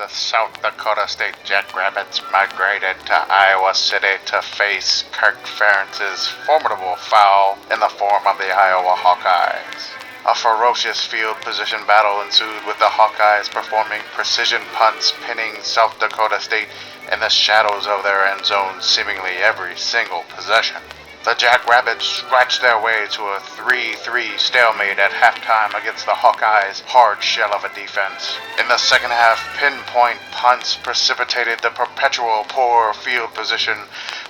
the South Dakota State Jackrabbits migrated to Iowa City to face Kirk Ferentz's formidable foul in the form of the Iowa Hawkeyes. A ferocious field position battle ensued with the Hawkeyes performing precision punts, pinning South Dakota State in the shadows of their end zone seemingly every single possession. The Jackrabbits scratched their way to a 3-3 stalemate at halftime against the Hawkeyes' hard shell of a defense. In the second half, pinpoint punts precipitated the perpetual poor field position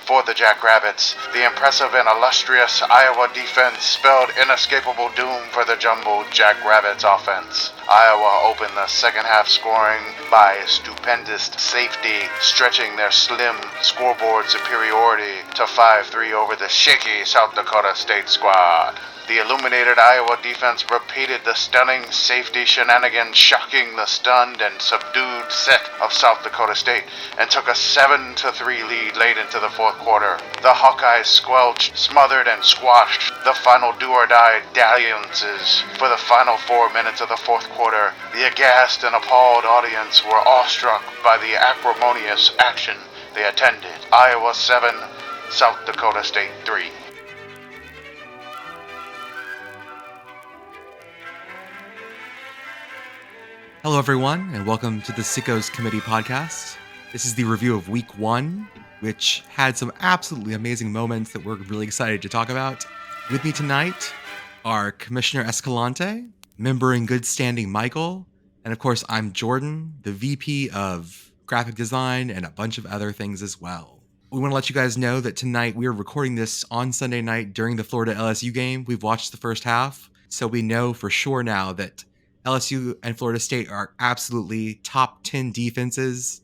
for the Jackrabbits. The impressive and illustrious Iowa defense spelled inescapable doom for the jumbled Jackrabbits offense. Iowa opened the second half scoring by stupendous safety, stretching their slim scoreboard superiority to 5-3 over the shaky South Dakota State squad. The illuminated Iowa defense repeated the stunning safety shenanigans, shocking the stunned and subdued set of South Dakota State, and took a 7-3 lead late into the fourth quarter. The Hawkeyes squelched, smothered, and squashed the final do-or-die dalliances for the final 4 minutes of the fourth quarter. The aghast and appalled audience were awestruck by the acrimonious action they attended. Iowa 7, South Dakota State 3. Hello, everyone, and welcome to the Sickos Committee podcast. This is the review of Week 1, which had some absolutely amazing moments that we're really excited to talk about. With me tonight are Commissioner Escalante, member in good standing Michael, and of course, I'm Jordan, the VP of graphic design and a bunch of other things as well. We want to let you guys know that tonight we are recording this on Sunday night during the Florida LSU game. We've watched the first half, so we know for sure now that LSU and Florida State are absolutely top 10 defenses.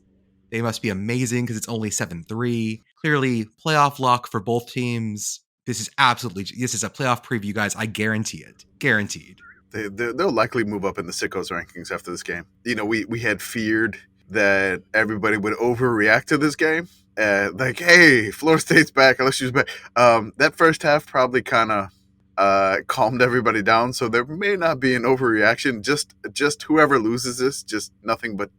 They must be amazing because it's only 7-3. Clearly, playoff lock for both teams. This is a playoff preview, guys. I guarantee it. Guaranteed. They'll likely move up in the Sickos rankings after this game. You know, we had feared that everybody would overreact to this game. Like, hey, Florida State's back, LSU's back. That first half probably kind of calmed everybody down, so there may not be an overreaction. Just whoever loses this, just nothing but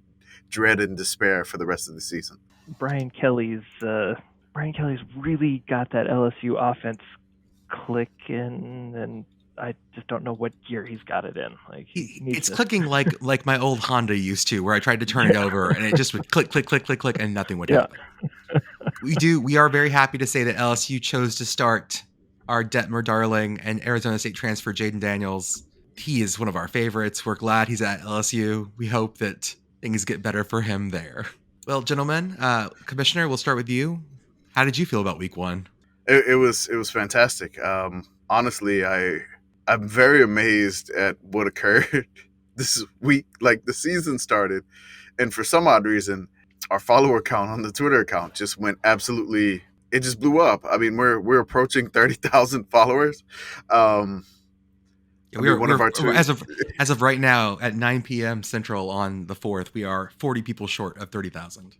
dread and despair for the rest of the season. Brian Kelly's really got that LSU offense clicking, and I just don't know what gear he's got it in. Like it's clicking like my old Honda used to, where I tried to turn it over and it just would click, click, click, click, click, and nothing would happen. We are very happy to say that LSU chose to start our Detmer darling and Arizona State transfer Jaden Daniels. He is one of our favorites. We're glad he's at LSU. We hope that things get better for him there. Well, gentlemen, Commissioner, we'll start with you. How did you feel about Week 1? It was fantastic. Honestly, I'm very amazed at what occurred this week. Like, the season started, and for some odd reason, our follower count on the Twitter account just went absolutely. It just blew up. I mean, we're approaching 30,000 followers. As of right now at 9 p.m. Central on the 4th, we are 40 people short of 30,000.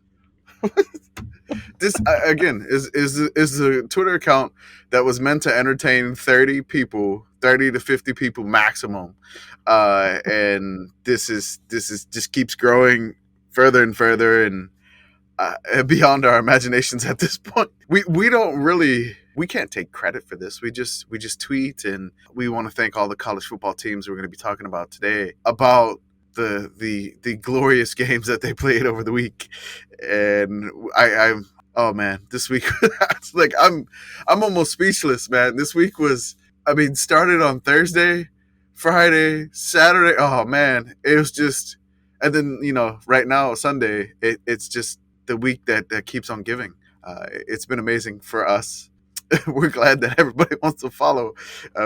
This again is a Twitter account that was meant to entertain 30 to 50 people maximum, and this is just keeps growing further and further and beyond our imaginations at this point. We can't take credit for this. We just tweet, and we want to thank all the college football teams we're going to be talking about today about the glorious games that they played over the week. And oh man, this week it's like I'm almost speechless, man. This week started on Thursday, Friday, Saturday. Oh man, it was just, and then right now Sunday, it's just the week that keeps on giving. It's been amazing for us. We're glad that everybody wants to follow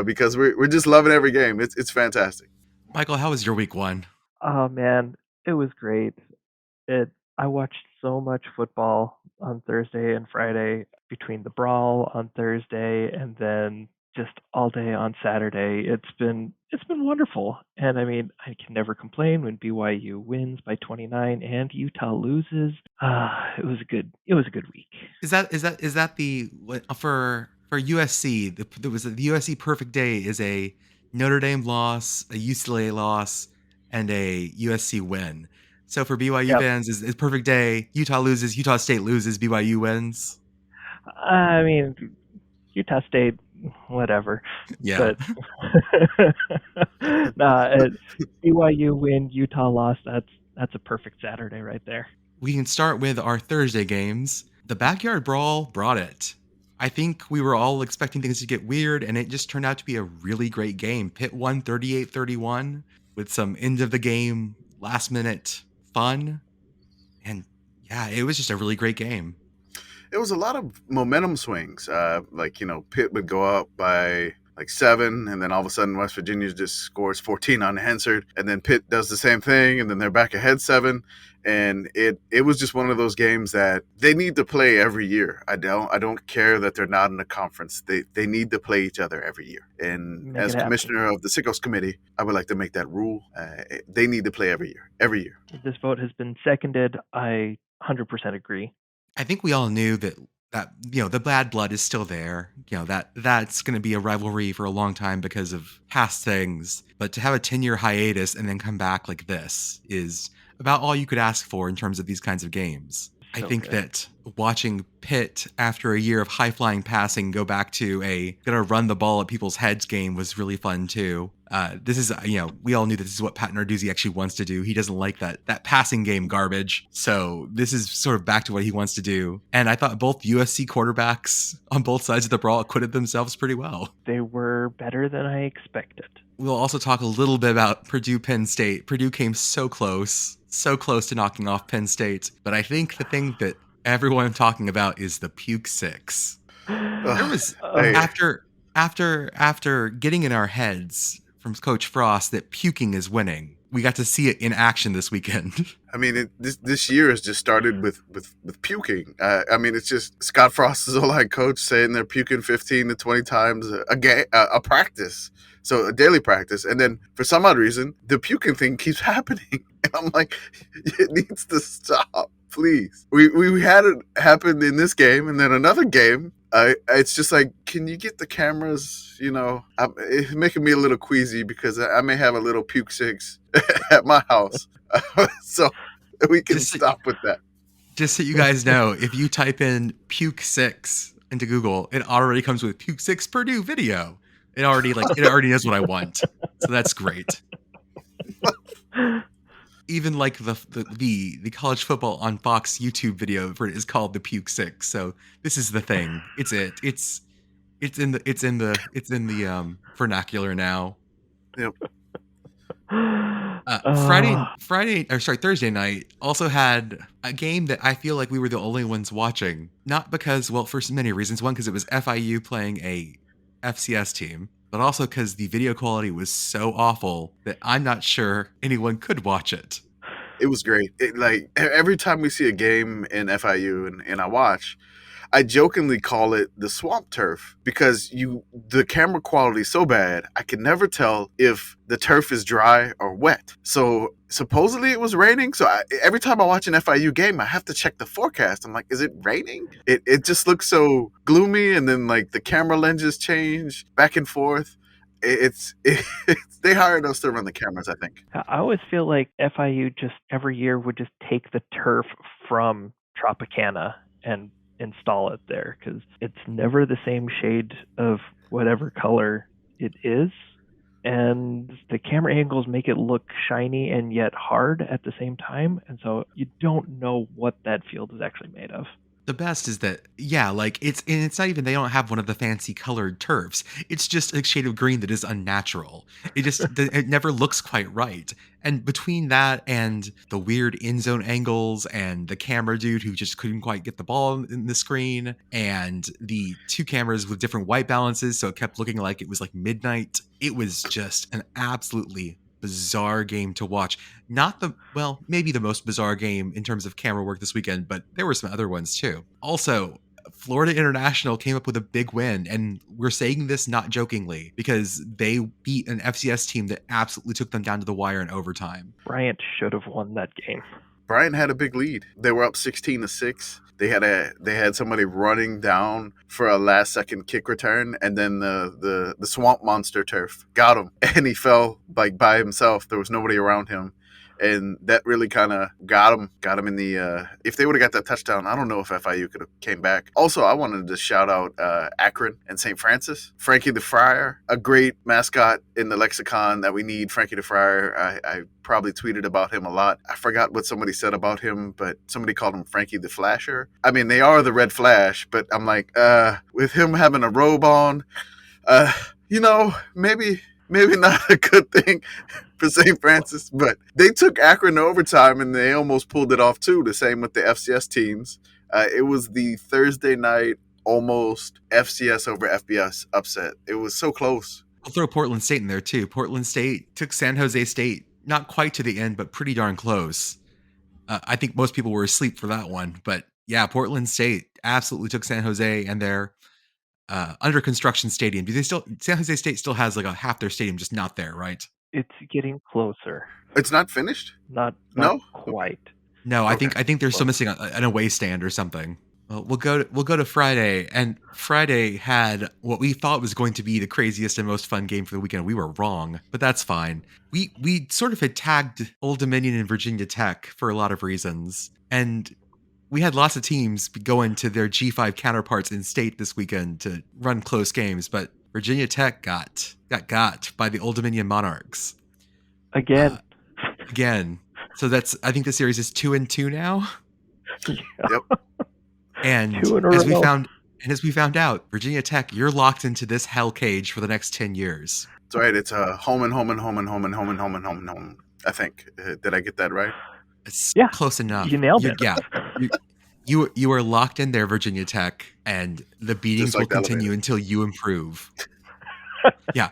because we're just loving every game. It's fantastic. Michael, how was your Week 1? Oh man, it was great. I watched so much football on Thursday and Friday, between the brawl on Thursday and then just all day on Saturday. It's been wonderful, and I mean, I can never complain when BYU wins by 29 and Utah loses. It was a good week. Is that the for USC? The USC perfect day is a Notre Dame loss, a UCLA loss, and a USC win. So for BYU Yep. fans, it's perfect day. Utah loses, Utah State loses, BYU wins. I mean, Utah State, whatever. Yeah. But BYU win, Utah lost. That's a perfect Saturday right there. We can start with our Thursday games. The Backyard Brawl brought it. I think we were all expecting things to get weird, and it just turned out to be a really great game. Pitt won 38-31 with some end of the game, last minute fun. And yeah, it was just a really great game. It was a lot of momentum swings. Pitt would go up by like 7, and then all of a sudden West Virginia just scores 14 unanswered, and then Pitt does the same thing, and then they're back ahead 7. And it was just one of those games that they need to play every year. I don't care that they're not in a conference. They need to play each other every year. And Make as it happen. commissioner of the Sickos committee, I would like to make that rule. They need to play every year. Every year. This vote has been seconded. I 100% agree. I think we all knew that the bad blood is still there. That's going to be a rivalry for a long time because of past things. But to have a 10-year hiatus and then come back like this is about all you could ask for in terms of these kinds of games. I think that watching Pitt, after a year of high-flying passing, go back to a gonna run the ball at people's heads game was really fun too. This is, we all knew that this is what Pat Narduzzi actually wants to do. He doesn't like that passing game garbage. So this is sort of back to what he wants to do. And I thought both USC quarterbacks on both sides of the brawl acquitted themselves pretty well. They were better than I expected. We'll also talk a little bit about Purdue-Penn State. Purdue came so close to knocking off Penn State. But I think the thing that everyone talking about is the Puke 6. There was after getting in our heads from Coach Frost that puking is winning. We got to see it in action this weekend. I mean, this year has just started with puking. It's just Scott Frost is O-line coach saying they're puking 15 to 20 times a practice. So a daily practice. And then for some odd reason, the puking thing keeps happening. And I'm like, it needs to stop, please. We had it happen in this game, and then another game. It's just like, can you get the cameras? It's making me a little queasy because I may have a little puke 6 at my house. So we can stop with that. Just so you guys know, if you type in puke 6 into Google, it already comes with puke 6 Purdue video. It already knows what I want. So that's great. Even like the college football on Fox YouTube video for it is called the Puke 6. So this is the thing. It's in the vernacular now. Yep. Thursday night also had a game that I feel like we were the only ones watching. Not because, well, for many reasons. One, because it was FIU playing a FCS team, but also because the video quality was so awful that I'm not sure anyone could watch it. It was great. Every time we see a game in FIU and I watch, I jokingly call it the swamp turf because the camera quality is so bad, I can never tell if the turf is dry or wet. So supposedly it was raining. So every time I watch an FIU game, I have to check the forecast. I'm like, is it raining? It just looks so gloomy. And then like the camera lenses change back and forth. They hired us to run the cameras, I think. I always feel like FIU just every year would just take the turf from Tropicana and install it there because it's never the same shade of whatever color it is, and the camera angles make it look shiny and yet hard at the same time, and so you don't know what that field is actually made of. The best is that, it's not even, they don't have one of the fancy colored turfs. It's just a shade of green that is unnatural. It never looks quite right. And between that and the weird end zone angles and the camera dude who just couldn't quite get the ball in the screen and the two cameras with different white balances, so it kept looking like it was like midnight. It was just an absolutely bizarre game to watch. Maybe the most bizarre game in terms of camera work this weekend, but there were some other ones too. Also, Florida International came up with a big win, and we're saying this not jokingly because they beat an FCS team that absolutely took them down to the wire in overtime. Bryant should have won that game. Bryant had a big lead. They were up 16-6. They had somebody running down for a last second kick return, and then the swamp monster turf got him, and he fell like by himself. There was nobody around him, and that really kind of got him in the. If they would have got that touchdown, I don't know if FIU could have came back. Also, I wanted to shout out Akron and St. Francis. Frankie the Friar, a great mascot in the lexicon that we need. Frankie the Friar. I probably tweeted about him a lot. I forgot what somebody said about him, but somebody called him Frankie the Flasher. I mean, they are the Red Flash, but I'm like, with him having a robe on, maybe not a good thing for St. Francis, but they took Akron to overtime and they almost pulled it off too. The same with the FCS teams. It was the Thursday night almost FCS over FBS upset. It was so close. I'll throw Portland State in there too. Portland State took San Jose State, not quite to the end, but pretty darn close. I think most people were asleep for that one, but yeah, Portland State absolutely took San Jose and their under construction stadium. San Jose State still has like a half their stadium just not there, right? It's getting closer. It's not finished? Not No? quite. No, I think they're still missing an away stand or something. Well, we'll go to Friday, and Friday had what we thought was going to be the craziest and most fun game for the weekend. We were wrong, but that's fine. We sort of had tagged Old Dominion and Virginia Tech for a lot of reasons, and we had lots of teams going to their G5 counterparts in state this weekend to run close games, but Virginia Tech got by the Old Dominion Monarchs again. So I think the series is 2-2 now. Yep. And as we found out, Virginia Tech, you're locked into this hell cage for the next 10 years. That's right. It's a home and home and home and home and home and home and home and home. I think. Did I get that right? It's close enough. You nailed it. Yeah. You are locked in there, Virginia Tech, and the beatings will continue until you improve. Yeah.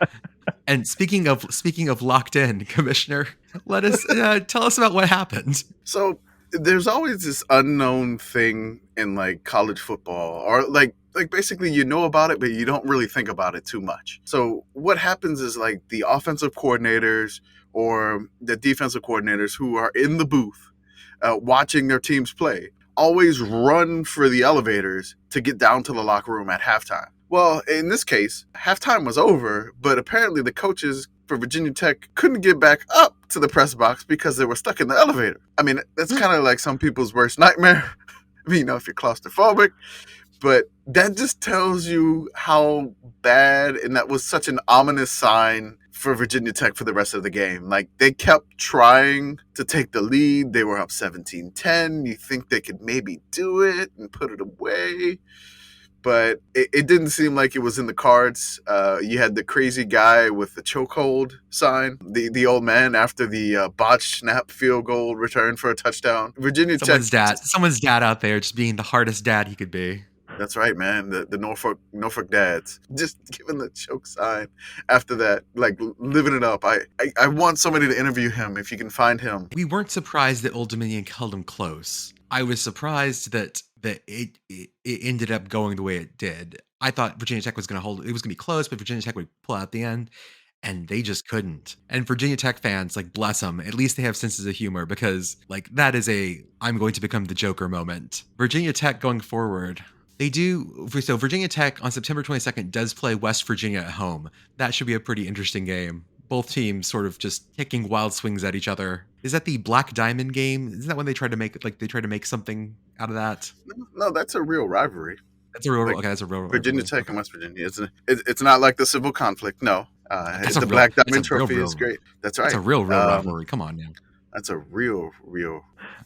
And speaking of locked in, Commissioner, let us tell us about what happened. So there's always this unknown thing in like college football, or like basically you know about it, but you don't really think about it too much. So what happens is like the offensive coordinators or the defensive coordinators who are in the booth watching their teams play always run for the elevators to get down to the locker room at halftime. Well, in this case, halftime was over, but apparently the coaches for Virginia Tech couldn't get back up to the press box because they were stuck in the elevator. I mean, that's kind of like some people's worst nightmare. I mean, if you're claustrophobic, but that just tells you how bad, and that was such an ominous sign for Virginia Tech for the rest of the game. Like, they kept trying to take the lead. They were up 17-10. You think they could maybe do it and put it away, but it didn't seem like it was in the cards. You had the crazy guy with the chokehold sign, the old man after the botched snap field goal return for a touchdown. Virginia Tech. Someone's dad out there just being the hardest dad he could be. That's right, man. The Norfolk dads just giving the choke sign after that, like living it up. I want somebody to interview him if you can find him. We weren't surprised that Old Dominion held him close. I was surprised that it ended up going the way it did. I thought Virginia Tech was going to hold it. It was going to be close, but Virginia Tech would pull out the end, and they just couldn't. And Virginia Tech fans, like, bless them. At least they have senses of humor, because like that is I'm going to become the Joker moment. Virginia Tech going forward. They do. So Virginia Tech on September 22nd does play West Virginia at home. That should be a pretty interesting game. Both teams sort of just taking wild swings at each other. Is that the Black Diamond game? Isn't that when they tried to make something out of that? No, that's a real rivalry. That's a real. Okay, that's a real. Virginia Tech and West Virginia. It's not like the civil conflict. No, the Black Diamond Trophy is great. That's right. It's a real rivalry. Come on now. That's a real.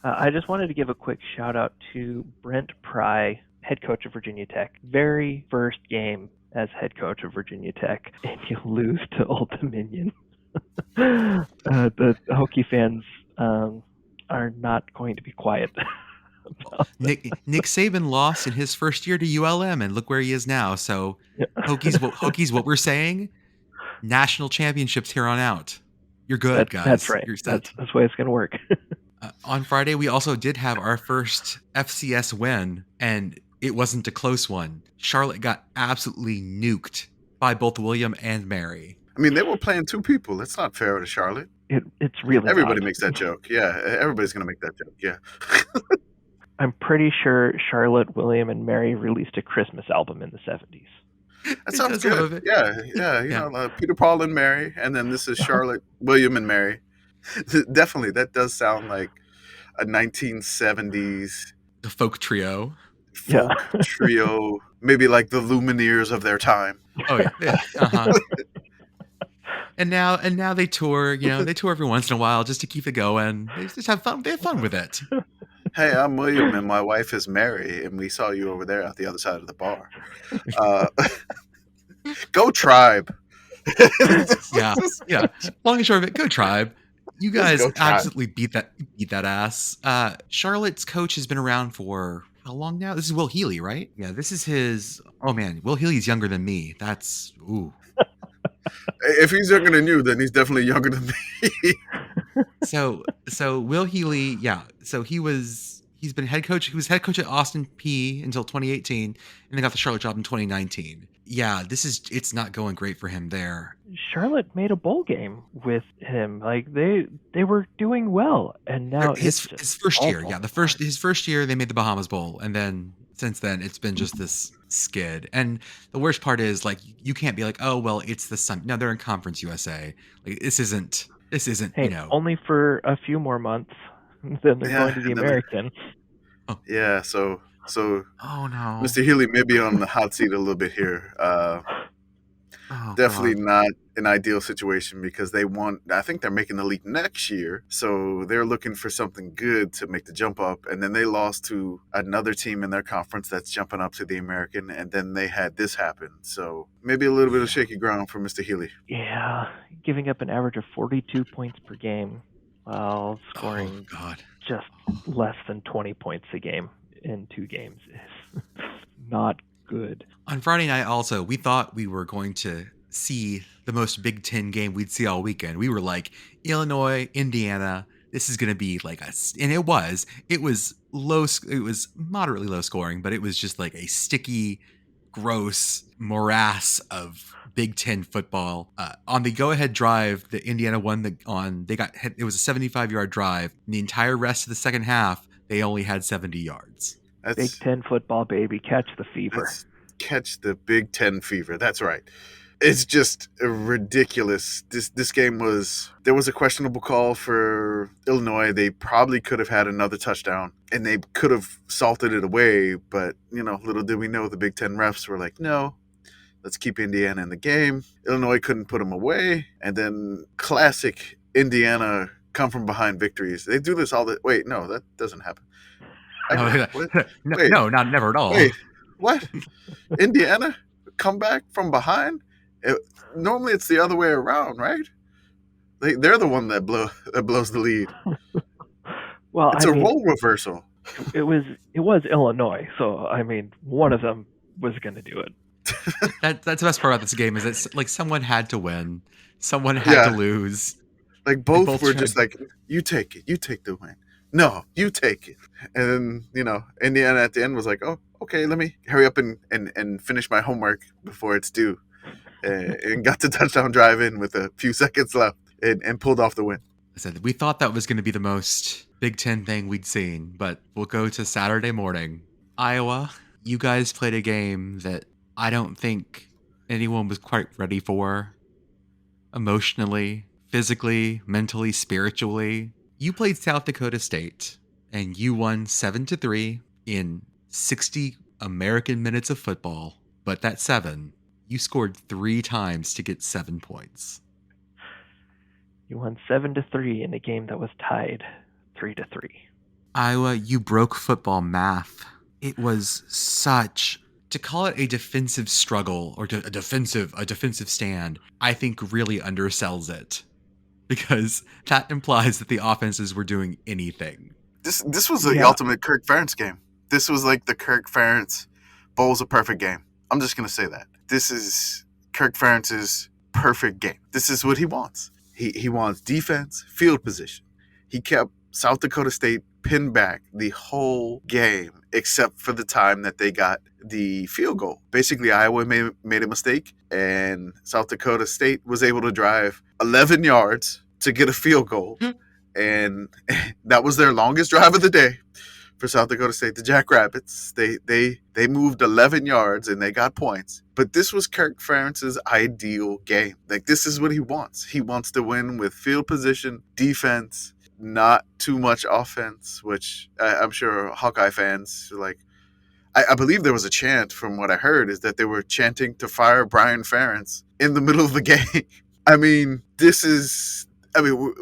I just wanted to give a quick shout out to Brent Pry, head coach of Virginia Tech. Very first game as head coach of Virginia Tech, and you lose to Old Dominion. The Hokie fans are not going to be quiet. Nick Saban lost in his first year to ULM, and look where he is now. So Hokies, what we're saying, national championships here on out. You're good, guys. That's right. That's the way it's going to work. On Friday, we also did have our first FCS win, and it wasn't a close one. Charlotte got absolutely nuked by both William and Mary. I mean, they were playing two people. That's not fair to Charlotte. It's really everybody not. Makes that joke. Yeah, everybody's going to make that joke. Yeah. I'm pretty sure Charlotte, William, and Mary released a Christmas album in the 70s. That sounds good. Yeah. You know, Peter, Paul, and Mary, and then this is Charlotte, William, and Mary. Definitely, that does sound like a 1970s The folk trio. Yeah. folk trio, maybe like the Lumineers of their time. Oh yeah, yeah. And now they tour. They tour every once in a while just to keep it going. They just have fun. They have fun with it. Hey, I'm William, and my wife is Mary, and we saw you over there at the other side of the bar. Uh, go Tribe! Yeah, yeah. Long and short of it, go Tribe. You Just guys go Tribe. absolutely beat that ass. Charlotte's coach has been around for how long now? This is Will Healy, right? Yeah, this is his. Oh man, Will Healy's younger than me. That's ooh. If he's younger than you, then he's definitely younger than me. So Will Healy, yeah. So he's been head coach. He was head coach at Austin P until 2018, and then got the Charlotte job in 2019. Yeah, it's not going great for him there. Charlotte made a bowl game with him. Like they were doing well, and now his first year, awful. yeah, his first year they made the Bahamas Bowl, and then since then it's been just this skid. And the worst part is like you can't be like, oh well, it's the Sun. No, they're in Conference USA. Like this isn't. Hey, only for a few more months. Then they're going to the American. Yeah, so oh no, Mr. Healy may be on the hot seat a little bit here. Definitely not an ideal situation because I think they're making the leap next year. So they're looking for something good to make the jump up. And then they lost to another team in their conference that's jumping up to the American. And then they had this happen. So maybe a little bit of shaky ground for Mr. Healy. Yeah, giving up an average of 42 points per game while scoring just less than 20 points a game in 2 games is not good. On Friday night also, we thought we were going to see the most Big Ten game we'd see all weekend. We were like, Illinois, Indiana, this is going to be like and it was low, it was moderately low scoring, but it was just like a sticky, gross morass of Big Ten football. On the go-ahead drive, the Indiana won it was a 75-yard drive. And the entire rest of the second half, they only had 70 yards. Big Ten football, baby. Catch the fever. Catch the Big Ten fever. That's right. It's just ridiculous. This game there was a questionable call for Illinois. They probably could have had another touchdown and they could have salted it away. But, little did we know the Big Ten refs were like, no, let's keep Indiana in the game. Illinois couldn't put them away. And then classic Indiana come from behind victories. They do this all the wait, no, that doesn't happen. No, not never at all. Wait, what? Indiana come back from behind? Normally it's the other way around, right? They're the one that blows the lead. Well, it's a role reversal. It was Illinois, so I mean, one of them was going to do it. That's the best part about this game is it's like someone had to win, someone had to lose. Like both were just like, you take it, you take the win. No, you take it. And then, Indiana at the end was like, oh, okay, let me hurry up and finish my homework before it's due. And got the touchdown drive in with a few seconds left and pulled off the win. I said, we thought that was going to be the most Big Ten thing we'd seen, but we'll go to Saturday morning. Iowa, you guys played a game that I don't think anyone was quite ready for. Emotionally, physically, mentally, spiritually. You played South Dakota State, and you won 7-3 in 60 American minutes of football. But that 7, you scored 3 times to get 7 points. You won 7-3 in a game that was tied 3-3. Iowa, you broke football math. It was to call it a defensive struggle or a defensive stand, I think really undersells it. Because that implies that the offenses were doing anything. This was the ultimate Kirk Ferentz game. This was like the Kirk Ferentz bowl's a perfect game. I'm just going to say that. This is Kirk Ferentz's perfect game. This is what he wants. He wants defense, field position. He kept South Dakota State pinned back the whole game except for the time that they got the field goal. Basically, Iowa made a mistake, and South Dakota State was able to drive 11 yards to get a field goal. And that was their longest drive of the day for South Dakota State. The Jackrabbits, they moved 11 yards and they got points. But this was Kirk Ferentz's ideal game. Like, this is what he wants. He wants to win with field position, defense, not too much offense, which I'm sure Hawkeye fans are like. I believe there was a chant, from what I heard, is that they were chanting to fire Brian Ferentz in the middle of the game. I mean, this is. I mean,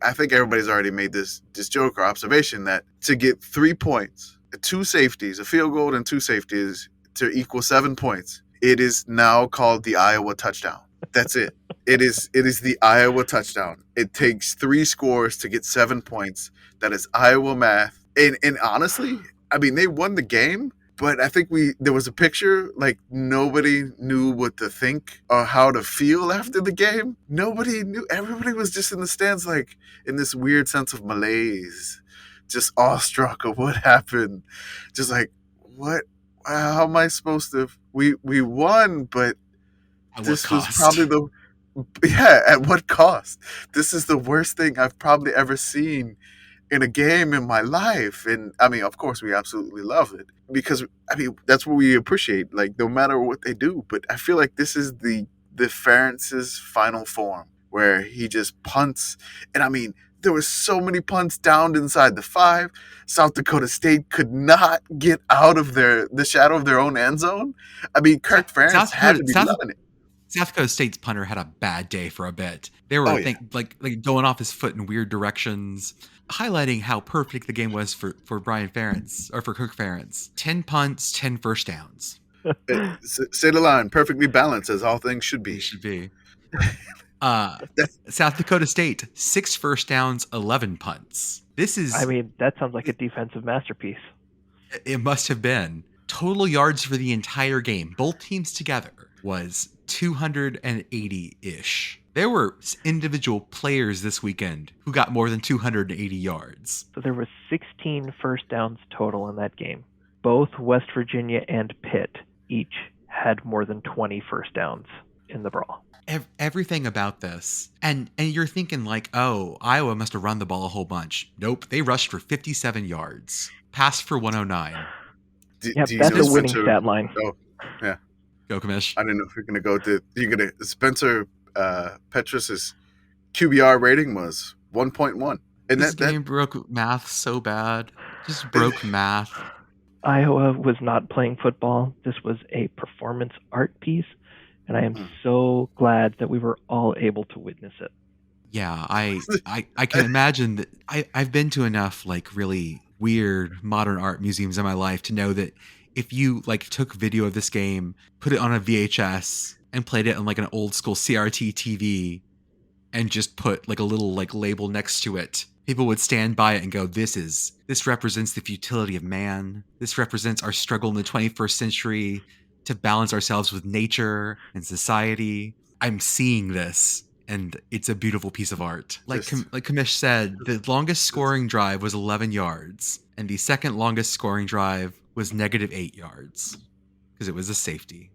I think everybody's already made this joke or observation that to get 3 points, 2 safeties, a field goal and 2 safeties to equal 7 points, it is now called the Iowa touchdown. That's it. It is the Iowa touchdown. It takes 3 scores to get 7 points. That is Iowa math. And honestly, I mean, they won the game. But I think there was a picture, like, nobody knew what to think or how to feel after the game. Nobody knew. Everybody was just in the stands, like, in this weird sense of malaise, just awestruck of what happened. Just like, what? How am I supposed to? We won, but this was probably at what cost? This is the worst thing I've probably ever seen in a game in my life. And I mean, of course, we absolutely love it because, I mean, that's what we appreciate, like, no matter what they do. But I feel like this is the Ferentz's final form, where he just punts. And I mean, there were so many punts down inside the 5. South Dakota State could not get out of the shadow of their own end zone. I mean, Kirk Ferentz had to be loving it. South Dakota State's punter had a bad day for a bit. They were like going off his foot in weird directions, highlighting how perfect the game was for Brian Ferentz, or for Kirk Ferentz. 10 punts, 10 first downs. Say the line, perfectly balanced, as all things should be. It should be. South Dakota State, 6 first downs, 11 punts. This is... I mean, that sounds like a defensive masterpiece. It must have been. Total yards for the entire game, both teams together, was 280-ish. There were individual players this weekend who got more than 280 yards. So there was 16 first downs total in that game. Both West Virginia and Pitt each had more than 20 first downs in the brawl. Everything about this. And you're thinking like, oh, Iowa must have run the ball a whole bunch. Nope, they rushed for 57 yards. Passed for 109. That's the winning stat line. Oh, yeah. Go, Commish. I don't know if you're going to go to... Spencer Petrus's QBR rating was 1.1. And this game broke math so bad. Just broke math. Iowa was not playing football. This was a performance art piece. And I am so glad that we were all able to witness it. Yeah, I can imagine that. I've been to enough like really weird modern art museums in my life to know that if you like took video of this game, put it on a VHS, and played it on like an old school CRT TV, and just put like a little like label next to it, people would stand by it and go, this represents the futility of man. This represents our struggle in the 21st century to balance ourselves with nature and society. I'm seeing this, and it's a beautiful piece of art. Like Kamish said, the longest scoring drive was 11 yards, and the second longest scoring drive was -8 yards because it was a safety.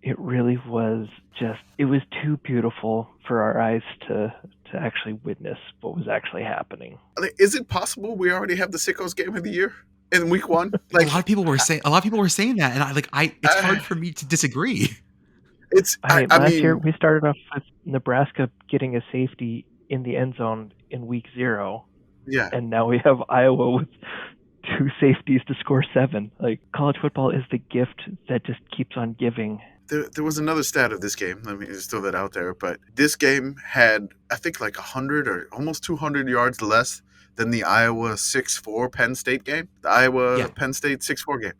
It really was just, it was too beautiful for our eyes to actually witness what was actually happening. Is it possible we already have the Sickos game of the year in week 1? Like, a lot of people were saying that, and it's hard for me to disagree. Last year we started off with Nebraska getting a safety in the end zone in week 0. Yeah. And now we have Iowa with 2 safeties to score 7. Like, college football is the gift that just keeps on giving. There was another stat of this game. Let me just throw that out there. But this game had, I think, like 100 or almost 200 yards less than the Iowa 6-4 Penn State game. The Iowa Penn State 6-4 game.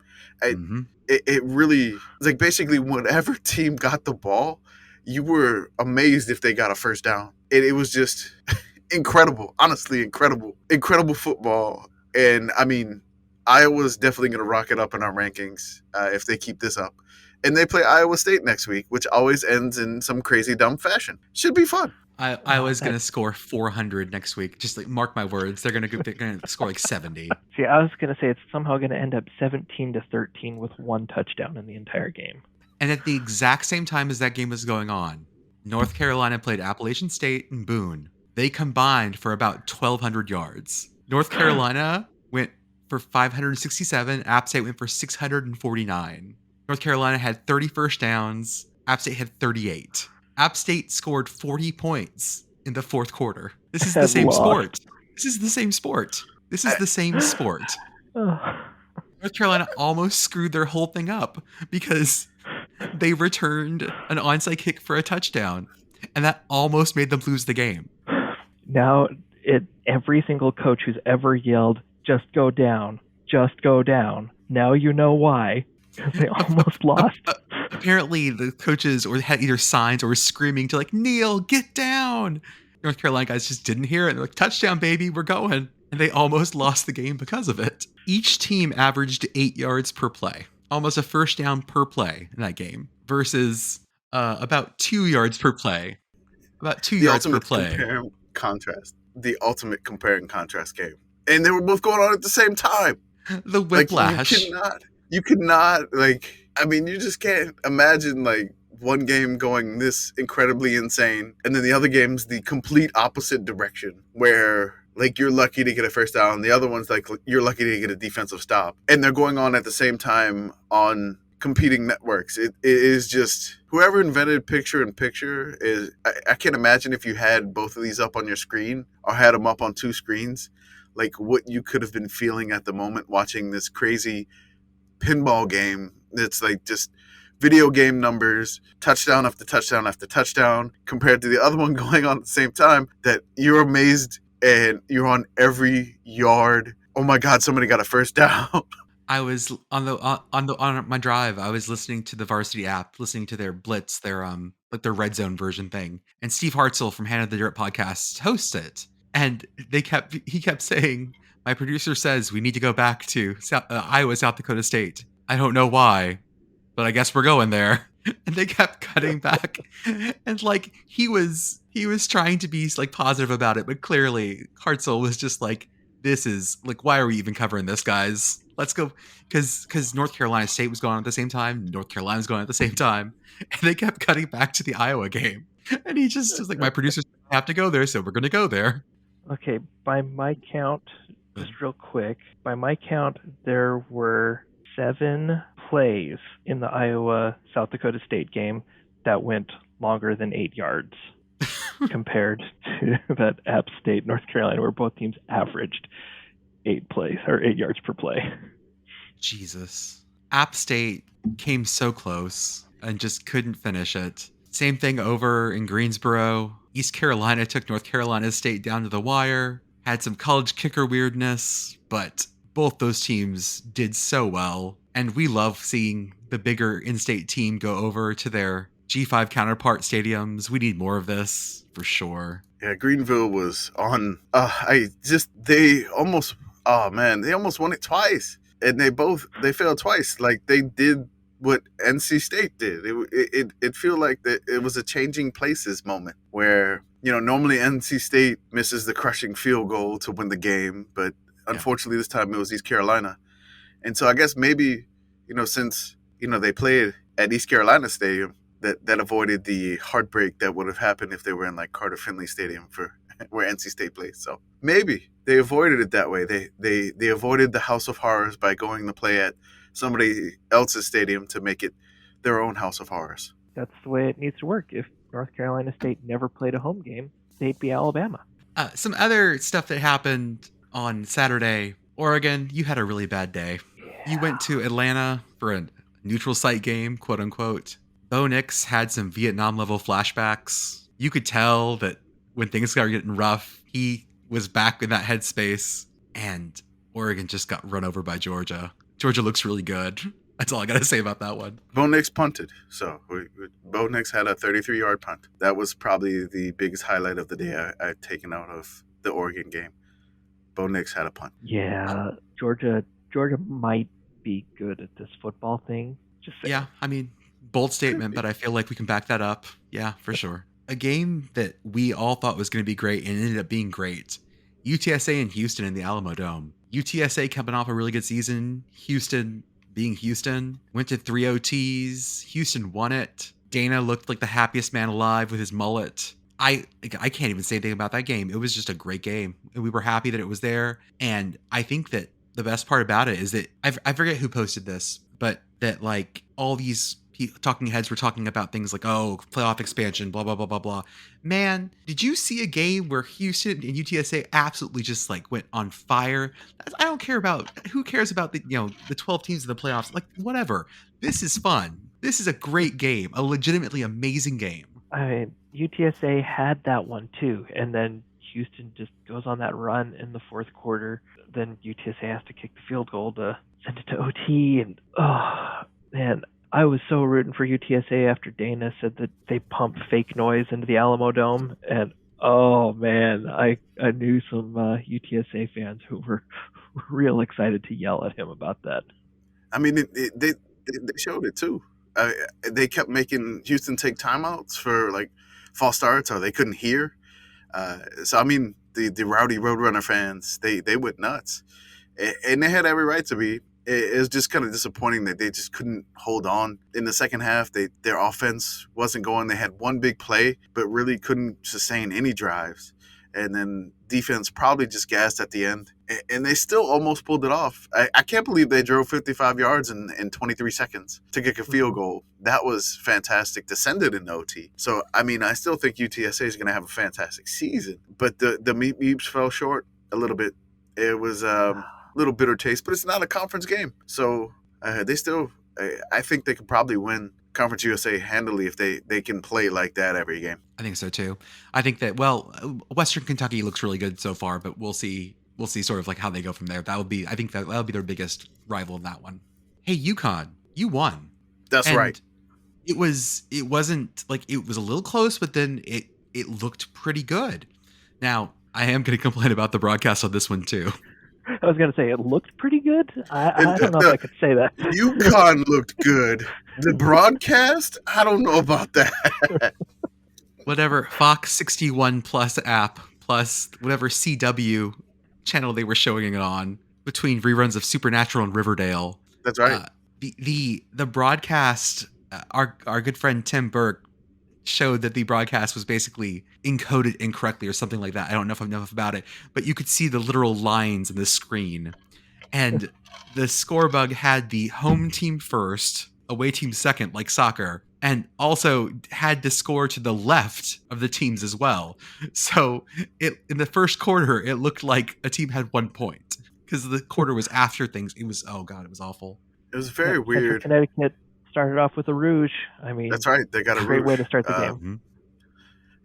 It really, like, basically whatever team got the ball, you were amazed if they got a first down. It was just incredible. Honestly, incredible. Incredible football. And, I mean, Iowa's definitely going to rock it up in our rankings if they keep this up. And they play Iowa State next week, which always ends in some crazy, dumb fashion. Should be fun. Iowa's going to score 400 next week. Just like mark my words. They're going to score like 70. See, I was going to say it's somehow going to end up 17-13 with 1 touchdown in the entire game. And at the exact same time as that game was going on, North Carolina played Appalachian State and Boone. they combined for about 1,200 yards. North Carolina went for 567. App State went for 649. North Carolina had 30 first downs. App State had 38. App State scored 40 points in the fourth quarter. This is the And same lost. sport. This is the same sport. This is the same sport. North Carolina almost screwed their whole thing up because they returned an onside kick for a touchdown, and that almost made them lose the game. Now, every single coach who's ever yelled, "Just go down, just go down." Now you know why, because they almost lost. Apparently, the coaches had either signs or were screaming to "Neil, get down!" North Carolina guys just didn't hear it. They're like, "Touchdown, baby, we're going!" And they almost lost the game because of it. Each team averaged 8 yards per play, almost a first down per play in that game, versus about 2 yards per play. About 2 yards per play. The ultimate compare and contrast game. And they were both going on at the same time. The whiplash. You could not, I mean, you just can't imagine, one game going this incredibly insane, and then the other game's the complete opposite direction, where, you're lucky to get a first down, the other one's, you're lucky to get a defensive stop. And they're going on at the same time on competing networks. It is just, whoever invented picture-in-picture is, I can't imagine if you had both of these up on your screen, or had them up on two screens, what you could have been feeling at the moment watching this crazy pinball game that's just video game numbers, touchdown after touchdown after touchdown, compared to the other one going on at the same time, that you're amazed and you're on every yard. Oh my God, somebody got a first down. I was on my drive. I was listening to the Varsity app, listening to their Blitz, their their red zone version thing, and Steve Hartzell from Hannah the Dirt podcast hosts it. And he kept saying, "My producer says we need to go back to Iowa, South Dakota State. I don't know why, but I guess we're going there." And they kept cutting back, and he was trying to be positive about it, but clearly Hartzell was just "This is why are we even covering this, guys? Let's go," because North Carolina State was going on at the same time, North Carolina was going on at the same time, and they kept cutting back to the Iowa game, and he just was "My producers have to go there, so we're going to go there." Okay, by my count, just real quick, by my count, there were 7 plays in the Iowa South Dakota State game that went longer than 8 yards, compared to that App State North Carolina, where both teams averaged 8 yards per play. Jesus. App State came so close and just couldn't finish it. Same thing over in Greensboro. East Carolina took North Carolina State down to the wire, had some college kicker weirdness, but both those teams did so well. And we love seeing the bigger in-state team go over to their G5 counterpart stadiums. We need more of this, for sure. Yeah, Greenville was on. They almost won it twice. And they failed twice. They did what NC State did. It feel like that it was a changing places moment where, normally NC State misses the crushing field goal to win the game, but unfortunately this time it was East Carolina. And so I guess maybe, since, they played at East Carolina Stadium, that avoided the heartbreak that would have happened if they were in Carter Finley Stadium where NC State plays. So maybe they avoided it that way. They avoided the House of Horrors by going to play at somebody else's stadium to make it their own House of Horrors. That's the way it needs to work. If North Carolina State never played a home game, they'd be Alabama. Some other stuff that happened on Saturday. Oregon, you had a really bad day. Yeah. You went to Atlanta for a neutral site game, quote unquote. Bo Nix had some Vietnam level flashbacks. You could tell that when things started getting rough, he was back in that headspace, and Oregon just got run over by Georgia. Georgia looks really good. That's all I got to say about that one. Bo Nix punted. So Bo Nix had a 33-yard punt. That was probably the biggest highlight of the day I've taken out of the Oregon game. Bo Nix had a punt. Yeah, Georgia might be good at this football thing. Just saying. Yeah, I mean, bold statement, but I feel like we can back that up. Yeah, for sure. A game that we all thought was going to be great and ended up being great. UTSA and Houston in the Alamo Dome. UTSA coming off a really good season. Houston being Houston. Went to 3 OTs. Houston won it. Dana looked like the happiest man alive with his mullet. I can't even say anything about that game. It was just a great game, and we were happy that it was there. And I think that the best part about it is that I forget who posted this, but that like all these talking heads were talking about things like, oh, playoff expansion, blah blah blah blah blah. Man, did you see a game where Houston and UTSA absolutely just like went on fire? I don't care about who cares about the the 12 teams in the playoffs. Like whatever. This is fun. This is a great game, a legitimately amazing game. I mean, UTSA had that one too, and then Houston just goes on that run in the fourth quarter. Then UTSA has to kick the field goal to send it to OT, and oh man, I was so rooting for UTSA after Dana said that they pumped fake noise into the Alamo Dome, and oh man, I knew some UTSA fans who were real excited to yell at him about that. I mean, they showed it too. They kept making Houston take timeouts for like false starts, or they couldn't hear. So I mean, the rowdy Roadrunner fans, they went nuts, and they had every right to be. It was just kind of disappointing that they just couldn't hold on in the second half. Their offense wasn't going. They had one big play, but really couldn't sustain any drives. And then defense probably just gassed at the end. And they still almost pulled it off. I can't believe they drove 55 yards in 23 seconds to kick a field goal. That was fantastic to send it in OT. So, I mean, I still think UTSA is going to have a fantastic season. But the Meeps fell short a little bit. It was little bitter taste, but it's not a conference game. So they still, I think they could probably win Conference USA handily if they can play like that every game. I think so too. I think that, well, Western Kentucky looks really good so far, but we'll see sort of like how they go from there. I think that'll be their biggest rival in that one. Hey, UConn, you won. That's right. It wasn't like, it was a little close, but then it looked pretty good. Now, I am going to complain about the broadcast on this one too. I was going to say it looked pretty good. I don't know if I could say that. UConn looked good. The broadcast, I don't know about that. Whatever Fox 61 Plus app plus whatever CW channel they were showing it on, between reruns of Supernatural and Riverdale. That's right. The broadcast, our good friend Tim Burke showed that the broadcast was basically encoded incorrectly or something like that. I don't know if I know enough about it, but you could see the literal lines in the screen. And the score bug had the home team first, away team second, like soccer, and also had to score to the left of the teams as well. So in the first quarter, it looked like a team had 1 point because the quarter was after things. It was, oh God, it was awful. It was very weird. Connecticut started off with a rouge. I mean, that's right. They got a great rouge. way to start the game.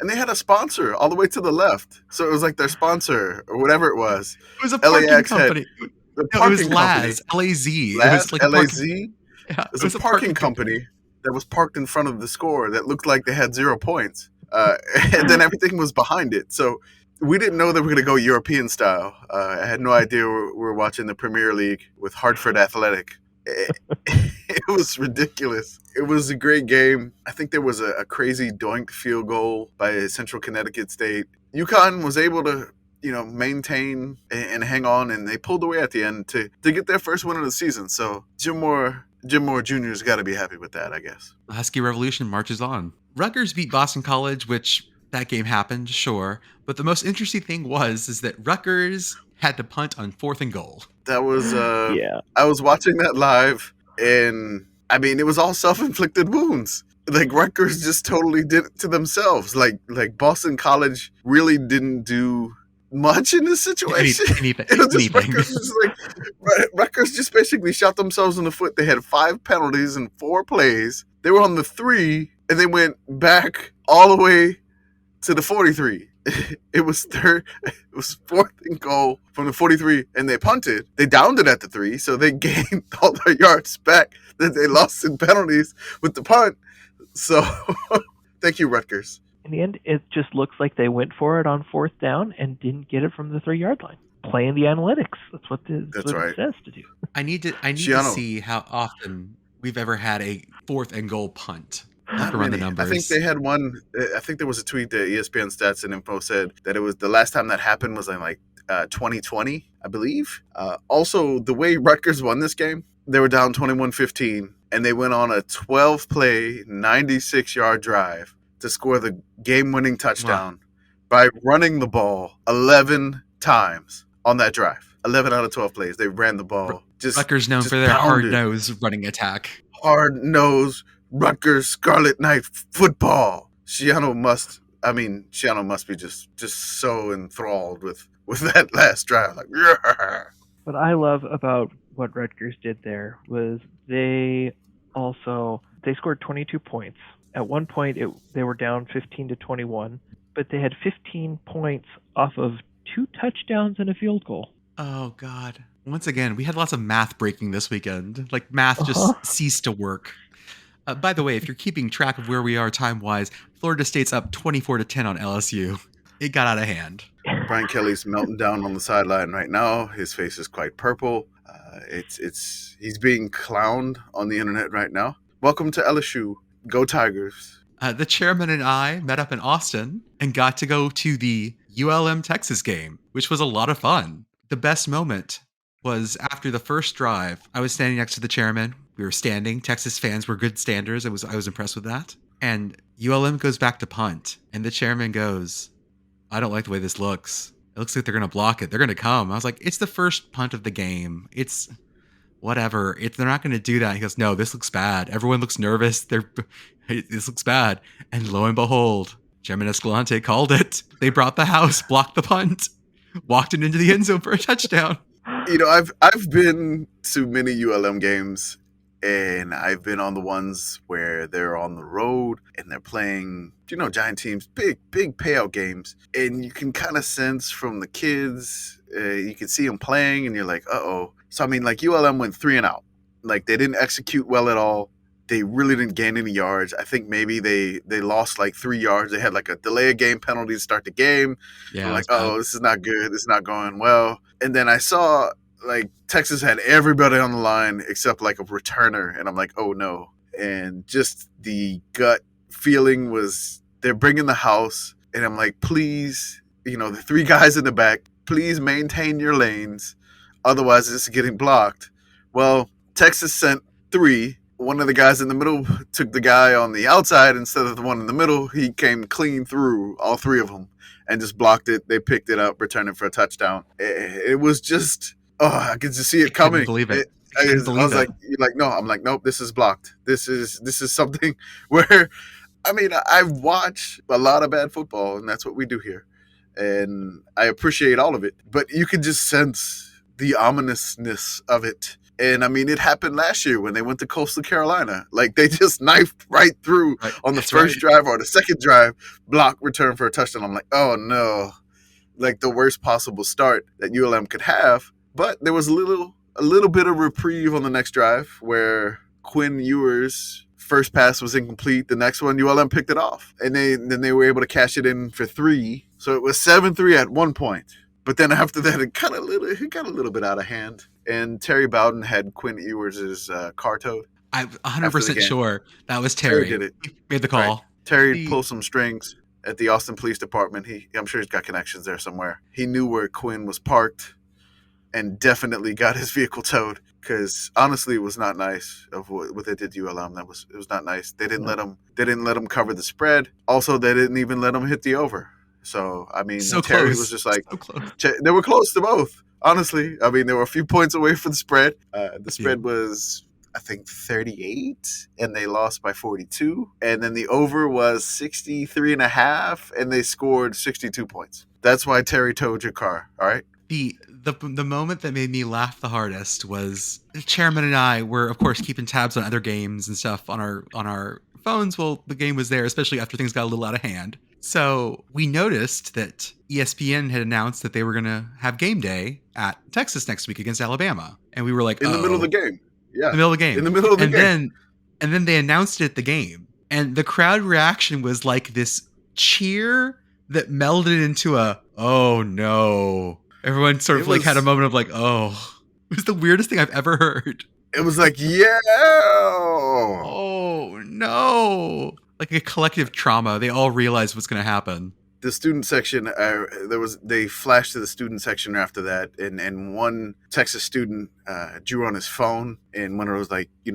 And they had a sponsor all the way to the left. So it was like their sponsor or whatever it was. It was a parking LAX company. It was Laz, L-A-Z. Laz, it was like L-A-Z? Yeah, it was a parking company that was parked in front of the score that looked like they had 0 points. And then everything was behind it. So we didn't know that we were going to go European style. I had no idea we were watching the Premier League with Hartford Athletic. It was ridiculous. It was a great game. I think there was a crazy doink field goal by Central Connecticut State. UConn was able to, maintain and hang on, and they pulled away at the end to get their first win of the season. So Jim Moore Jr.'s got to be happy with that, I guess. The Husky Revolution marches on. Rutgers beat Boston College, which that game happened, sure. But the most interesting thing is that Rutgers had to punt on 4th and goal. That was, I was watching that live, and I mean, it was all self-inflicted wounds. Like Rutgers just totally did it to themselves. Like Boston College really didn't do much in this situation. Anything. Rutgers just basically shot themselves in the foot. They had 5 penalties in 4 plays. They were on the 3, and they went back all the way to the 43. It was 4th and goal from the 43, and they punted. They downed it at the 3, so they gained all their yards back that they lost in penalties with the punt. So, thank you, Rutgers. In the end, it just looks like they went for it on 4th down and didn't get it from the 3-yard line. Playing the analytics. That's what it says to do. I need to see how often we've ever had a 4th and goal punt. To run the numbers. I think they had one. I think there was a tweet that ESPN Stats and Info said that it was the last time that happened was in 2020, I believe. Also, the way Rutgers won this game, they were down 21-15, and they went on a 12-play, 96-yard drive to score the game-winning touchdown by running the ball 11 times on that drive. 11 out of 12 plays, they ran the ball. Rutgers known for their pounded. hard-nosed running attack. Hard-nosed Rutgers Scarlet Knight football. Shiano must be just so enthralled with that last drive. Like, yeah. What I love about what Rutgers did there was they scored 22 points. At one point, they were down 15-21, but they had 15 points off of 2 touchdowns and a field goal. Oh, God. Once again, we had lots of math breaking this weekend. Like, math just ceased to work. By the way, if you're keeping track of where we are time-wise, Florida State's up 24-10 on LSU. It got out of hand. Brian Kelly's melting down on the sideline right now. His face is quite purple. He's being clowned on the internet right now. Welcome to LSU. Go Tigers. The chairman and I met up in Austin and got to go to the ULM Texas game, which was a lot of fun. The best moment was after the first drive. I was standing next to the chairman. We were standing. Texas fans were good standers. I was impressed with that. And ULM goes back to punt. And the chairman goes, I don't like the way this looks. It looks like they're going to block it. They're going to come. I was like, it's the first punt of the game. It's whatever. They're not going to do that. He goes, no, this looks bad. Everyone looks nervous. This looks bad. And lo and behold, Chairman Escalante called it. They brought the house, blocked the punt, walked it into the end zone for a touchdown. You know, I've been to many ULM games, and I've been on the ones where they're on the road and they're playing, giant teams, big payout games. And you can kind of sense from the kids, you can see them playing and you're like, uh-oh. So, ULM went 3 and out. Like, they didn't execute well at all. They really didn't gain any yards. I think maybe they lost 3 yards. They had a delay of game penalty to start the game. Yeah, I'm like, oh, this is not good. This is not going well. And then I saw Texas had everybody on the line except a returner. And I'm like, oh no. And just the gut feeling was they're bringing the house. And I'm like, please, the 3 guys in the back, please maintain your lanes. Otherwise, it's getting blocked. Well, Texas sent 3. One of the guys in the middle took the guy on the outside instead of the one in the middle. He came clean through all 3 of them and just blocked it. They picked it up, returned it for a touchdown. It was just, I could just see it coming. I couldn't believe it. I was like, no. I'm like, nope, this is blocked. This is something where, I watch a lot of bad football, and that's what we do here. And I appreciate all of it. But you could just sense the ominousness of it. And it happened last year when they went to Coastal Carolina. They just knifed right through on the first drive or the second drive, block, return for a touchdown. I'm like, oh no, the worst possible start that ULM could have. But there was a little bit of reprieve on the next drive where Quinn Ewers' first pass was incomplete. The next one, ULM picked it off, and then they were able to cash it in for 3. So it was 7-3 at one point. But then after that, it got a little bit out of hand. And Terry Bowden had Quinn Ewers' car towed. I'm 100% sure that was Terry. Terry did it. He made the call. Right. Terry pulled some strings at the Austin Police Department. I'm sure he's got connections there somewhere. He knew where Quinn was parked and definitely got his vehicle towed because honestly, it was not nice of what they did to ULM. It was not nice. They didn't let him cover the spread. Also, they didn't even let him hit the over. So Terry was just like, so close. They were close to both. Honestly, they were a few points away from the spread. The spread was, I think, 38, and they lost by 42. And then the over was 63.5, and they scored 62 points. That's why Terry towed your car. All right. The moment that made me laugh the hardest was the chairman and I were, of course, keeping tabs on other games and stuff on our phones. Well, the game was there, especially after things got a little out of hand. So we noticed that ESPN had announced that they were going to have game day at Texas next week against Alabama. And we were like, in the middle of the game. Yeah. In the middle of the game. In the middle of the game. And then they announced it at the game. And the crowd reaction was like this cheer that melded into a, oh no. Everyone sort of had a moment of oh. It was the weirdest thing I've ever heard. It was like, yeah. Oh no. Like a collective trauma. They all realized what's going to happen. The student section, they flashed to the student section after that, and one Texas student drew on his phone, and when it was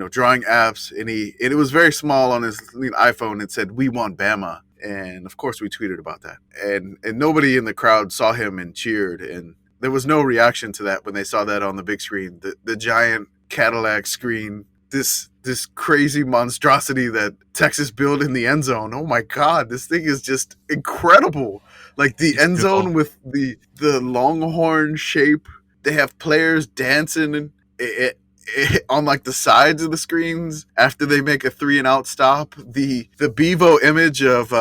drawing apps, and it was very small on his iPhone. It said, "We want Bama," And of course, we tweeted about that. And nobody in the crowd saw him and cheered. And there was no reaction to that when they saw that on the big screen. The giant Cadillac screen, this crazy monstrosity that Texas built in the end zone. Oh my God, this thing is just incredible. Like the It's end beautiful. zone with the longhorn shape. They have players dancing and on like the sides of the screens after they make a 3-and-out stop. The Bevo image of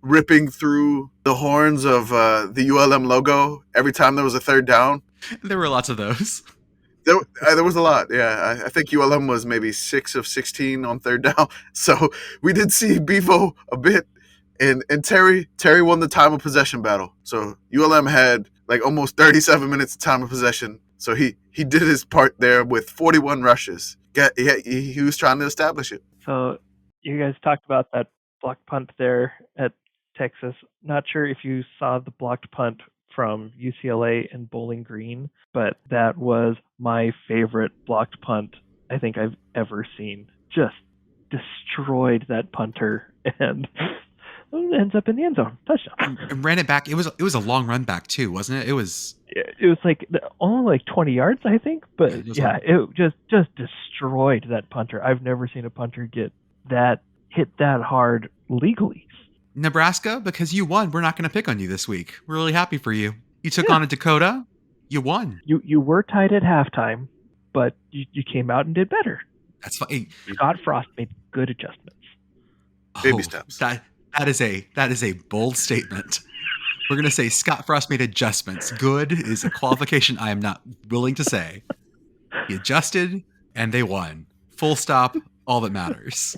ripping through the horns of the ULM logo every time there was a third down. There were lots of those. There was a lot, yeah. I think ULM was maybe 6 of 16 on third down. So we did see Bevo a bit, and Terry won the time of possession battle. So ULM had like almost 37 minutes of time of possession. So he did his part there with 41 rushes. He was trying to establish it. So you guys talked about that blocked punt there at Texas. Not sure if you saw the blocked punt from UCLA and Bowling Green, but that was my favorite blocked punt I think I've ever seen. Just destroyed that punter and ends up in the end zone. Touchdown. And ran it back. It was a long run back too, wasn't it? It was like only like 20 yards, I think. But it just destroyed that punter. I've never seen a punter get hit that hard legally. Nebraska, because you won, we're not going to pick on you this week. We're really happy for you. You took on a Dakota. You won. You were tied at halftime, but you came out and did better. That's fine. Scott Frost made good adjustments. Baby steps. That is a bold statement. We're going to say Scott Frost made adjustments. Good is a qualification I am not willing to say. He adjusted, and they won. Full stop. All that matters.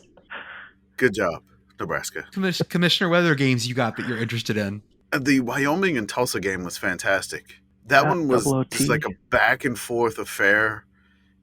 Good job, Nebraska. Commissioner, what other games you got that you're interested in? The Wyoming and Tulsa game was fantastic. That one was just like a back and forth affair.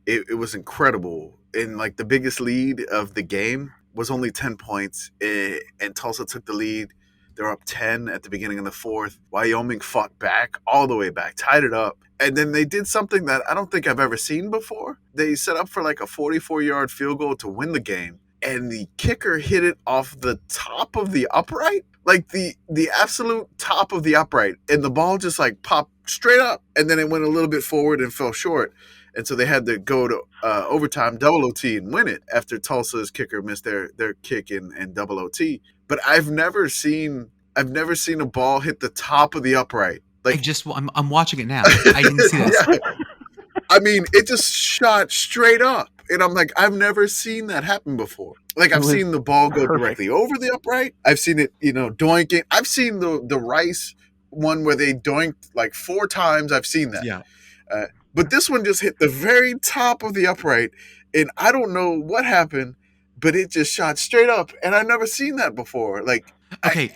It was incredible. And like the biggest lead of the game was only 10 points, and Tulsa took the lead. They were up 10 at the beginning of the fourth. Wyoming fought back, all the way back, tied it up. And then they did something that I don't think I've ever seen before. They set up for like a 44-yard field goal to win the game. And the kicker hit it off the top of the upright, like the absolute top of the upright. And the ball just like popped straight up. And then it went a little bit forward and fell short. And so they had to go to overtime, double OT, and win it after Tulsa's kicker missed their kick in double OT. But I've never seen a ball hit the top of the upright. Like I'm watching it now. I didn't see this. Yeah. I mean, it just shot straight up. And I'm like, I've never seen that happen before. Like, I've seen the ball go directly over the upright. I've seen it, doinking. I've seen the Rice one where they doinked like 4 times. I've seen that. Yeah. But this one just hit the very top of the upright. And I don't know what happened, but it just shot straight up. And I've never seen that before. Like, okay,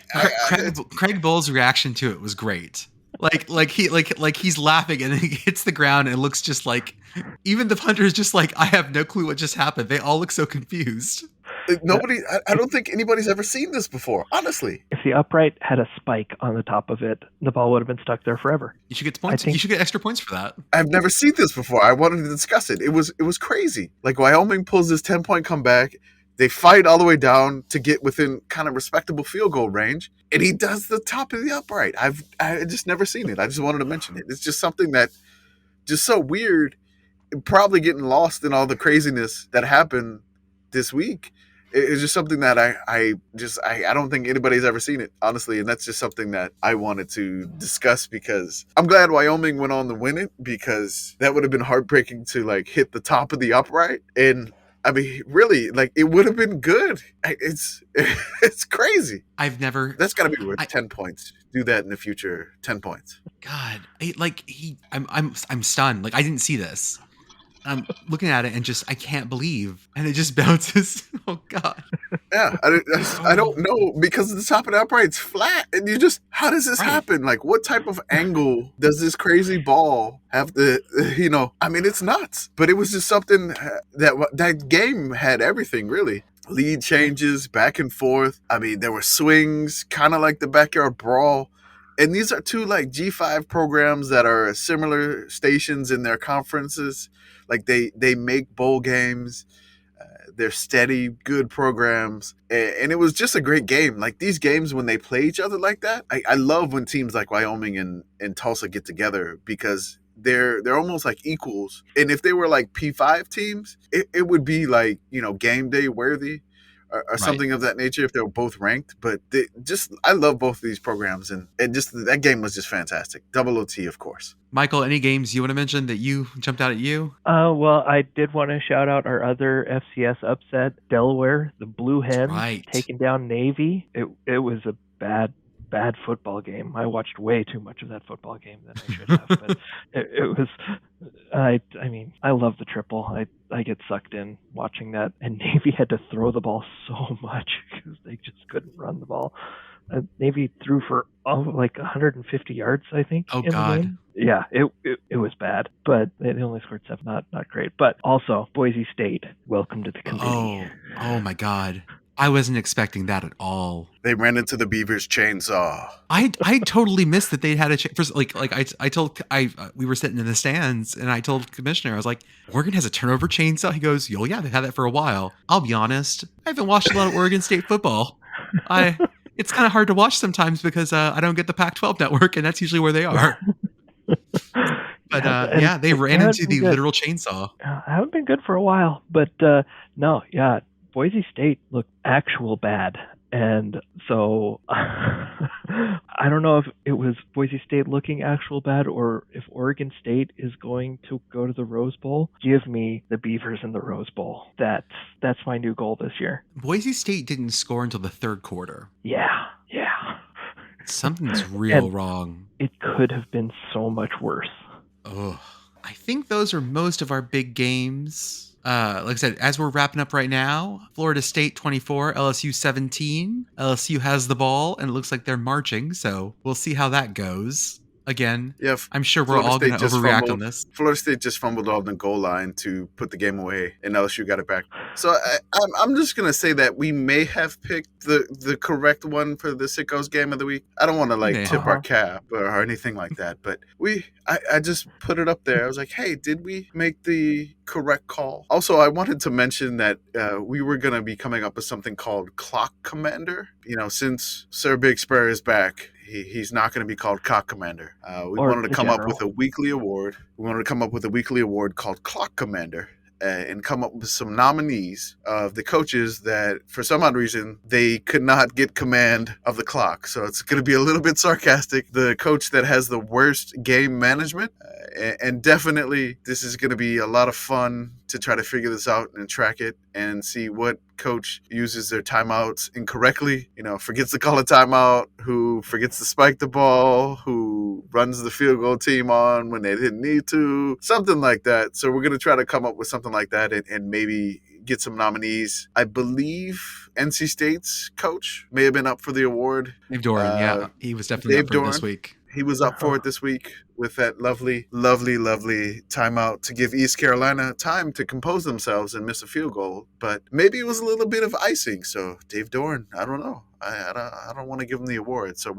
Craig Bull's reaction to it was great. Like he's laughing and then he hits the ground and it looks just like, even the punter is just like, I have no clue what just happened. They all look so confused. I don't think anybody's ever seen this before, honestly. If the upright had a spike on the top of it, the ball would have been stuck there forever. You should get points. You should get extra points for that. I've never seen this before. I wanted to discuss it. It was crazy. Like, Wyoming pulls this 10-point comeback. They fight all the way down to get within kind of respectable field goal range, and he does the top of the upright. I just never seen it. I just wanted to mention it. It's just something that just so weird, probably getting lost in all the craziness that happened this week. It's just something that I don't think anybody's ever seen it, honestly, and that's just something that I wanted to discuss because I'm glad Wyoming went on to win it, because that would have been heartbreaking to like hit the top of the upright. And I mean, really, like, it would have been good. It's crazy. That's got to be worth 10 points. Do that in the future. 10 points. God, I'm stunned. Like, I didn't see this. I'm looking at it and I can't believe, and it just bounces. Oh God. Yeah, I don't know, because the top of the upright's flat, and how does this happen? Like, what type of angle does this crazy ball have to? I mean, it's nuts. But it was just something that game had everything, really. Lead changes back and forth. I mean, there were swings, kind of like the backyard brawl. And these are 2 like G5 programs that are similar stations in their conferences. Like they make bowl games. They're steady, good programs, and it was just a great game. Like these games when they play each other like that, I love when teams like Wyoming and Tulsa get together because they're almost like equals. And if they were like P5 teams, it would be like, game day worthy or Right. something of that nature if they were both ranked. But I love both of these programs, and just that game was just fantastic. Double OT, of course. Michael, any games you want to mention that you jumped out at you? Well, I did want to shout out our other FCS upset, Delaware, the Blue Hens, right. taking down Navy. It was a bad football game. I watched way too much of that football game than I should have. But it was. I mean, I love the triple. I get sucked in watching that, and Navy had to throw the ball so much because they just couldn't run the ball. Navy threw for like 150 yards, I think. Oh, in God. The game. Yeah, it was bad, but they only scored 7. Not great. But also, Boise State, welcome to the committee. Oh my God. I wasn't expecting that at all. They ran into the Beavers chainsaw. I totally missed that they'd had a first. We were sitting in the stands, and I told the commissioner, I was like, Oregon has a turnover chainsaw. He goes, oh yeah, they've had that for a while. I'll be honest, I haven't watched a lot of Oregon State football. It's kind of hard to watch sometimes because I don't get the Pac-12 network, and that's usually where they are. But they ran into the literal chainsaw. I haven't been good for a while, but Boise State looked actual bad. And so I don't know if it was Boise State looking actual bad or if Oregon State is going to go to the Rose Bowl. Give me the Beavers in the Rose Bowl. That's my new goal this year. Boise State didn't score until the third quarter. Yeah. Something's real wrong. It could have been so much worse. Oh, I think those are most of our big games. Like I said, as we're wrapping up right now, Florida State 24, LSU 17. LSU has the ball, and it looks like they're marching, so we'll see how that goes. Again, I'm sure we're all going to overreact on this. Florida State just fumbled on the goal line to put the game away, and LSU got it back. So I'm just going to say that we may have picked the correct one for the Sickos game of the week. I don't want to tip our cap or anything like that, but I just put it up there. I was like, hey, did we make the correct call? Also, I wanted to mention that we were going to be coming up with something called Clock Commander. Since Sir Big Spur is back, he's not going to be called Clock Commander. We wanted to come up with a weekly award. We wanted to come up with a weekly award called Clock Commander and come up with some nominees of the coaches that, for some odd reason, they could not get command of the clock. So it's going to be a little bit sarcastic. The coach that has the worst game management. And definitely this is going to be a lot of fun to try to figure this out and track it and see what coach uses their timeouts incorrectly, forgets to call a timeout, who forgets to spike the ball, who runs the field goal team on when they didn't need to, something like that. So we're going to try to come up with something like that and maybe get some nominees. I believe NC State's coach may have been up for the award. Dave Doran, he was definitely up for it this week. He was up for it this week with that lovely, lovely, lovely timeout to give East Carolina time to compose themselves and miss a field goal. But maybe it was a little bit of icing. So Dave Doran, I don't know. I don't want to give him the award. So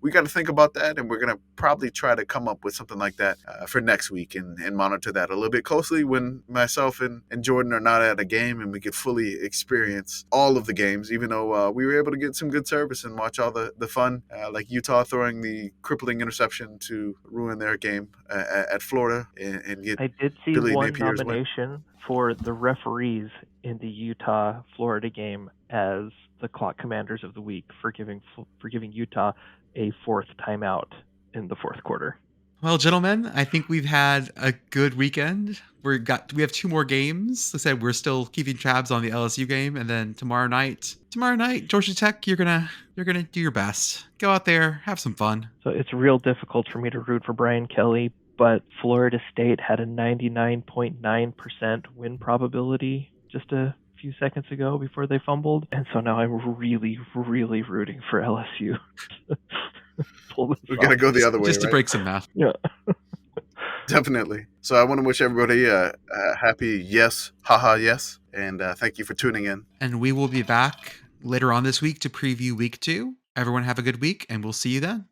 we got to think about that, and we're going to probably try to come up with something like that for next week and monitor that a little bit closely when myself and Jordan are not at a game and we could fully experience all of the games, even though we were able to get some good service and watch all the fun, like Utah throwing the crippling interception to ruin their game at Florida and get I did see Billy one Napier's nomination for the referees in the Utah-Florida game as the clock commanders of the week for giving Utah a fourth timeout in the fourth quarter. Well, gentlemen, I think we've had a good weekend. We have 2 more games. Like I said, we're still keeping tabs on the LSU game, and then tomorrow night, Georgia Tech, you're gonna do your best. Go out there, have some fun. So it's real difficult for me to root for Brian Kelly, but Florida State had a 99.9% win probability just a few seconds ago before they fumbled, and so now I'm really, really rooting for LSU. We're going to go the other way, just to right? break some math. Yeah. Definitely. So I want to wish everybody a happy yes, haha yes, and thank you for tuning in. And we will be back later on this week to preview week 2. Everyone have a good week, and we'll see you then.